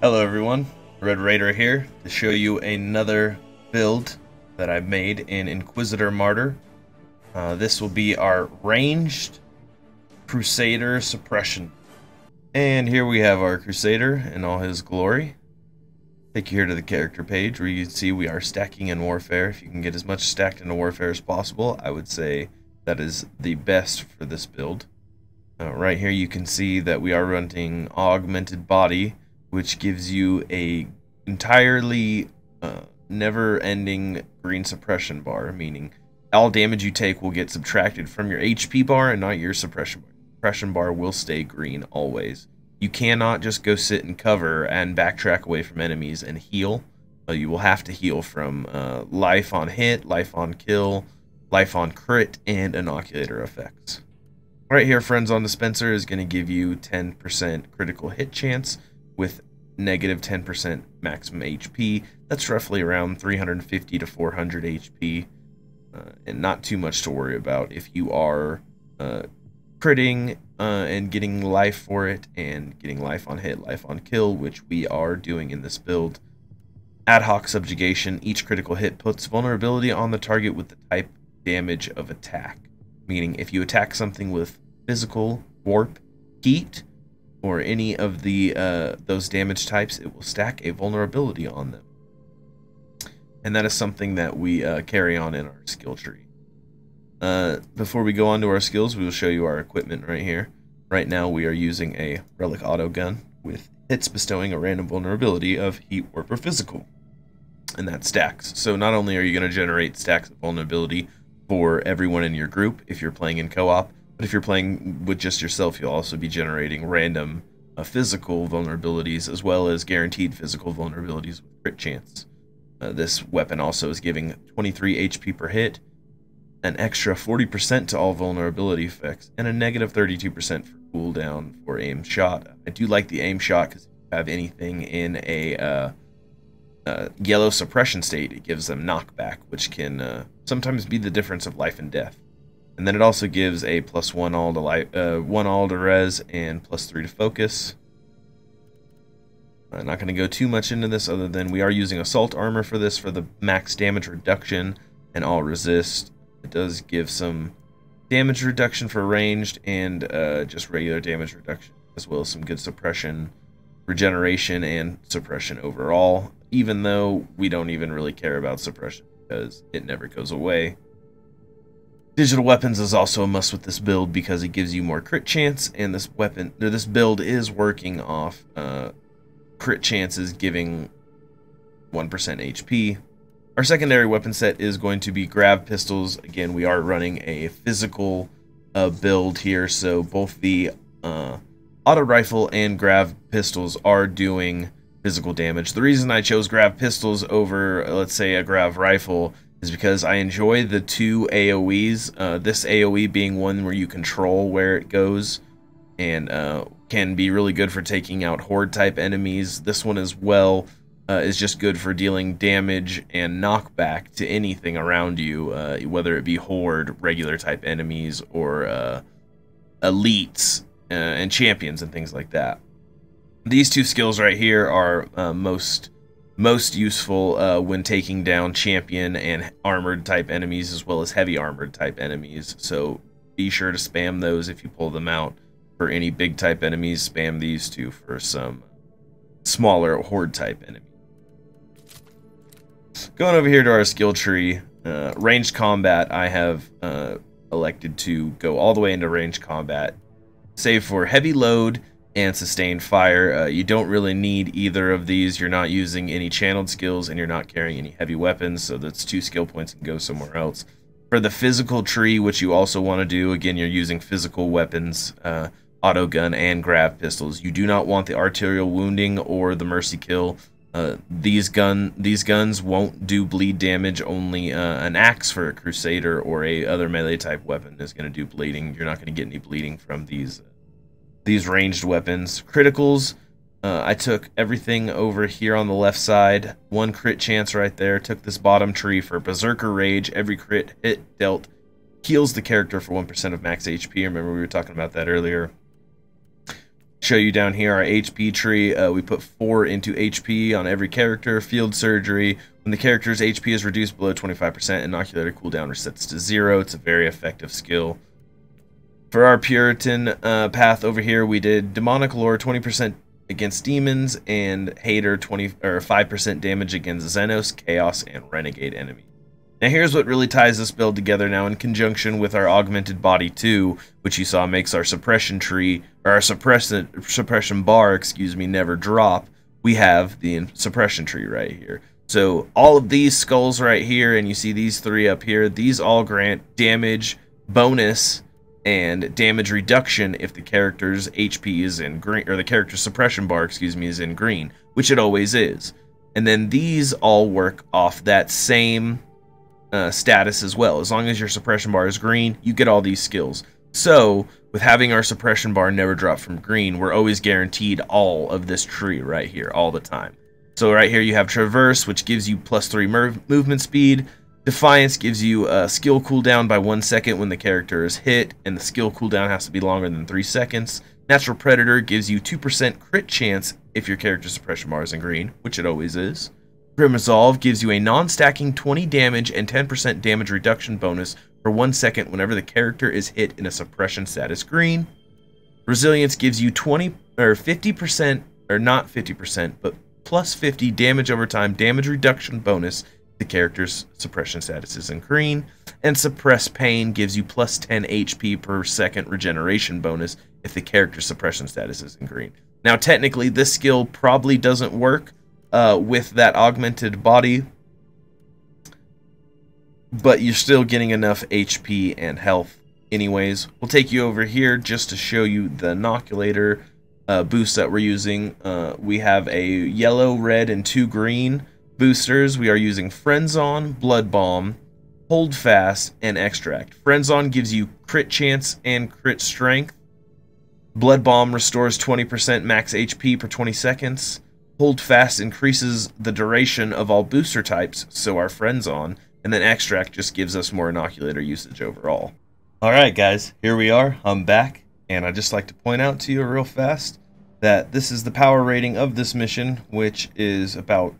Hello everyone, Red Raider here to show you another build that I've made in Inquisitor Martyr. This will be our ranged Crusader Suppression. And here we have our Crusader in all his glory. Take you here to the character page where you can see we are stacking in Warfare. If you can get as much stacked into Warfare as possible, I would say that is the best for this build. Right here you can see that we are running Augmented Body, which gives you a entirely never-ending green suppression bar, meaning all damage you take will get subtracted from your HP bar and not your suppression bar. Suppression bar will stay green always. You cannot just go sit and cover and backtrack away from enemies and heal. You will have to heal from life on hit, life on kill, life on crit, and inoculator effects. Right here, Friends on Dispenser is going to give you 10% critical hit chance with negative 10% maximum HP. That's roughly around 350 to 400 HP, and not too much to worry about if you are critting and getting life for it, and getting life on hit, life on kill, which we are doing in this build. Ad hoc subjugation. Each critical hit puts vulnerability on the target with the type damage of attack. Meaning if you attack something with physical, warp, heat, or any of the those damage types, it will stack a vulnerability on them. And that is something that we carry on in our skill tree. Before we go on to our skills, we will show you our equipment right here. Right now we are using a relic auto gun with hits bestowing a random vulnerability of heat, warp, or physical. And that stacks. So not only are you going to generate stacks of vulnerability for everyone in your group if you're playing in co-op, but if you're playing with just yourself, you'll also be generating random physical vulnerabilities as well as guaranteed physical vulnerabilities with crit chance. This weapon also is giving 23 HP per hit, an extra 40% to all vulnerability effects, and a negative 32% for cooldown for aim shot. I do like the aim shot because if you have anything in a yellow suppression state, it gives them knockback, which can sometimes be the difference of life and death. And then it also gives a +1 all to life, 1 all to res, and +3 to focus. I'm not going to go too much into this other than we are using assault armor for this for the max damage reduction and all resist. It does give some damage reduction for ranged and just regular damage reduction, as well as some good suppression, regeneration, and suppression overall, even though we don't even really care about suppression because it never goes away. Digital weapons is also a must with this build because it gives you more crit chance, and this build is working off crit chances giving 1% HP. Our secondary weapon set is going to be grav pistols. Again, we are running a physical build here, so both the auto rifle and grav pistols are doing physical damage. The reason I chose grav pistols over, let's say, a grav rifle is because I enjoy the two AoEs. This AoE being one where you control where it goes and can be really good for taking out horde type enemies. This one as well is just good for dealing damage and knockback to anything around you, whether it be horde, regular type enemies, or elites and champions and things like that. These two skills right here are most useful when taking down champion and armored type enemies, as well as heavy armored type enemies. So be sure to spam those if you pull them out. For any big type enemies, spam these two for some smaller horde type enemies. Going over here to our skill tree, ranged combat, I have elected to go all the way into ranged combat, save for heavy load and sustained fire. You don't really need either of these. You're not using any channeled skills and you're not carrying any heavy weapons, so that's 2 skill points and go somewhere else. For the physical tree, which you also want to do, again, you're using physical weapons, auto gun and grav pistols. You do not want the arterial wounding or the mercy kill. These guns won't do bleed damage. Only an axe for a Crusader or a other melee type weapon is going to do bleeding. You're not going to get any bleeding from these ranged weapons. Criticals, I took everything over here on the left side. 1 crit chance right there. Took this bottom tree for Berserker Rage. Every crit hit dealt heals the character for 1% of max HP. Remember we were talking about that earlier. show you down here our HP tree. We put 4 into HP on every character. Field surgery. When the character's HP is reduced below 25%, inoculator cooldown resets to 0. It's a very effective skill. For our Puritan path over here, we did Demonic Lore 20% against demons and Hater 5% damage against Xenos, Chaos, and Renegade enemies. Now here's what really ties this build together now in conjunction with our Augmented Body 2, which you saw makes our Suppression Tree, or our Suppression Bar, excuse me, never drop. We have the Suppression Tree right here. So all of these skulls right here, and you see these 3 up here, these all grant damage bonus and damage reduction if the character's HP is in green, or the character's Suppression Bar, excuse me, is in green, which it always is. And then these all work off that same status as well. As long as your Suppression Bar is green, you get all these skills. So with having our Suppression Bar never drop from green, we're always guaranteed all of this tree right here all the time. So right here you have Traverse, which gives you +3 movement speed. Defiance gives you a skill cooldown by 1 second when the character is hit, and the skill cooldown has to be longer than 3 seconds. Natural Predator gives you 2% crit chance if your character's Suppression Bar is in green, which it always is. Grim Resolve gives you a non-stacking 20 damage and 10% damage reduction bonus for 1 second whenever the character is hit in a suppression status green. Resilience gives you 50%, or not 50%, but +50 damage over time damage reduction bonus if the character's suppression status is in green. And Suppress Pain gives you +10 HP per second regeneration bonus if the character's suppression status is in green. Now technically this skill probably doesn't work with that augmented body, but you're still getting enough HP and health anyways. We'll take you over here just to show you the inoculator boost that we're using. We have a yellow, red, and 2 green boosters. We are using Friends On, Blood Bomb, Hold Fast, and Extract. Friends On gives you crit chance and crit strength. Blood Bomb restores 20% max HP per 20 seconds. Hold Fast increases the duration of all booster types, so our Friends On, and then Extract just gives us more inoculator usage overall. Alright guys, here we are, I'm back, and I'd just like to point out to you real fast that this is the power rating of this mission, which is about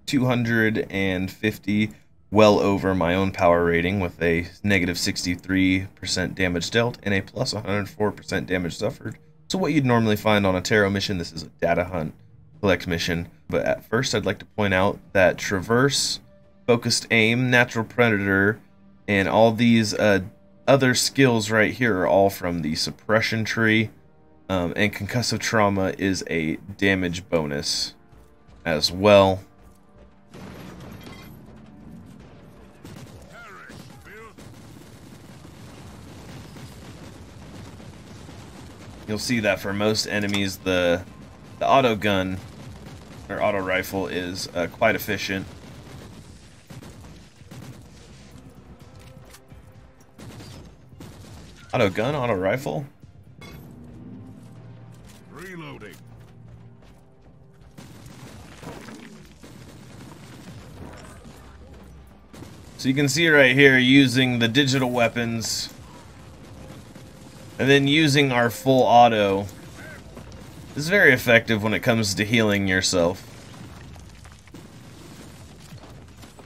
250, well over my own power rating, with a -63% damage dealt and a +104% damage suffered. So what you'd normally find on a tarot mission, this is a data hunt collect mission. But at first I'd like to point out that Traverse, Focused Aim, Natural Predator, and all these other skills right here are all from the Suppression Tree, and Concussive Trauma is a damage bonus as well. You'll see that for most enemies the auto gun or auto rifle is quite efficient. Auto gun, auto rifle. Reloading. So you can see right here using the digital weapons and then using our full auto is very effective when it comes to healing yourself.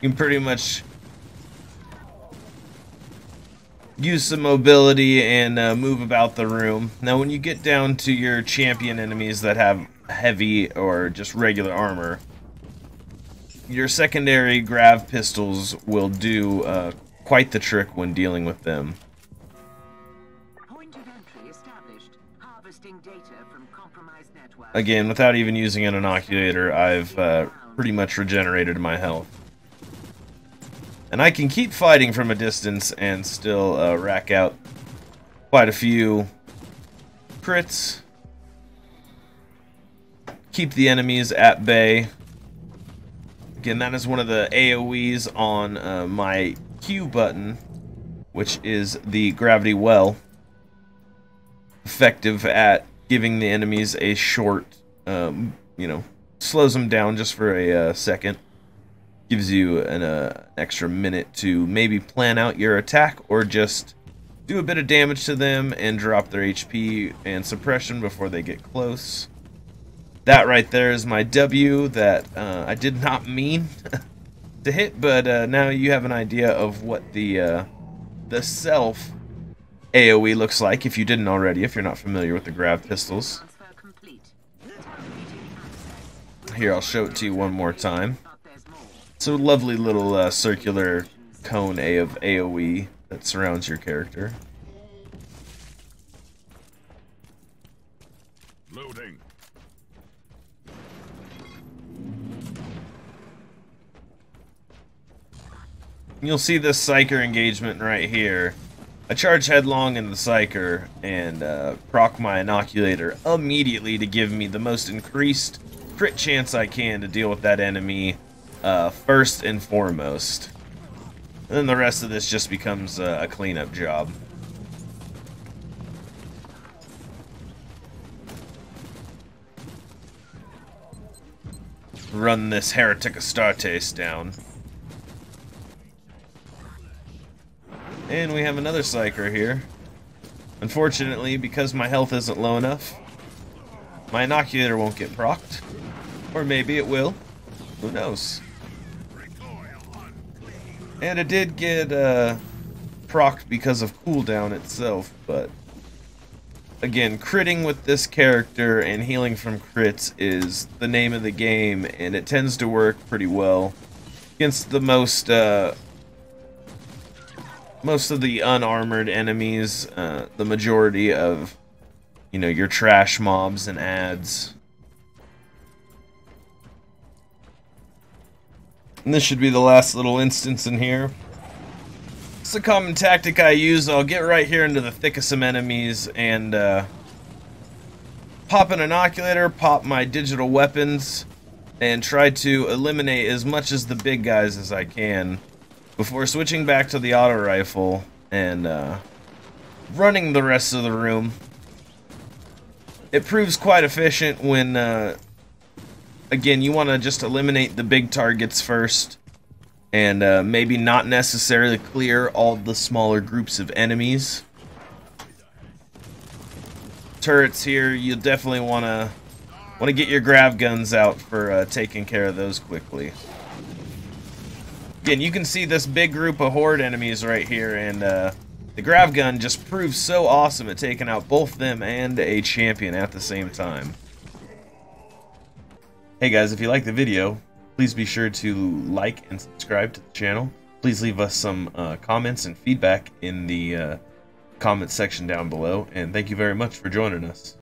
You can pretty much use some mobility and move about the room. Now when you get down to your champion enemies that have heavy or just regular armor, your secondary grav pistols will do quite the trick when dealing with them. Point of entry established. Harvesting data from compromised networks. Again, without even using an inoculator, I've pretty much regenerated my health. And I can keep fighting from a distance and still rack out quite a few crits. Keep the enemies at bay. Again, that is one of the AoEs on my Q button, which is the gravity well. Effective at giving the enemies a short, slows them down just for a second. Gives you an extra minute to maybe plan out your attack or just do a bit of damage to them and drop their HP and suppression before they get close. That right there is my W that I did not mean to hit, but now you have an idea of what the self AoE looks like if you didn't already, if you're not familiar with the grav pistols. Here, I'll show it to you one more time. It's a lovely little circular cone of AoE that surrounds your character. Loading. You'll see this Psyker engagement right here. I charge headlong in the Psyker and proc my Inoculator immediately to give me the most increased crit chance I can to deal with that enemy first and foremost. And then the rest of this just becomes a cleanup job. Run this Heretic Astartes down. And we have another Psyker here. Unfortunately, because my health isn't low enough, my Inoculator won't get procced. Or maybe it will. Who knows? And it did get procced because of cooldown itself, but again, critting with this character and healing from crits is the name of the game, and it tends to work pretty well against the most of the unarmored enemies, the majority of, you know, your trash mobs and ads. And this should be the last little instance in here. It's a common tactic I use. I'll get right here into the thick of some enemies and pop an Inoculator, pop my digital weapons, and try to eliminate as much as the big guys as I can before switching back to the auto rifle and running the rest of the room. It proves quite efficient when, again, you want to just eliminate the big targets first and maybe not necessarily clear all the smaller groups of enemies. Turrets here, you definitely want to get your grav guns out for taking care of those quickly. Again, you can see this big group of horde enemies right here, and the grav gun just proves so awesome at taking out both them and a champion at the same time. Hey guys, if you like the video, please be sure to like and subscribe to the channel. Please leave us some comments and feedback in the comments section down below, and thank you very much for joining us.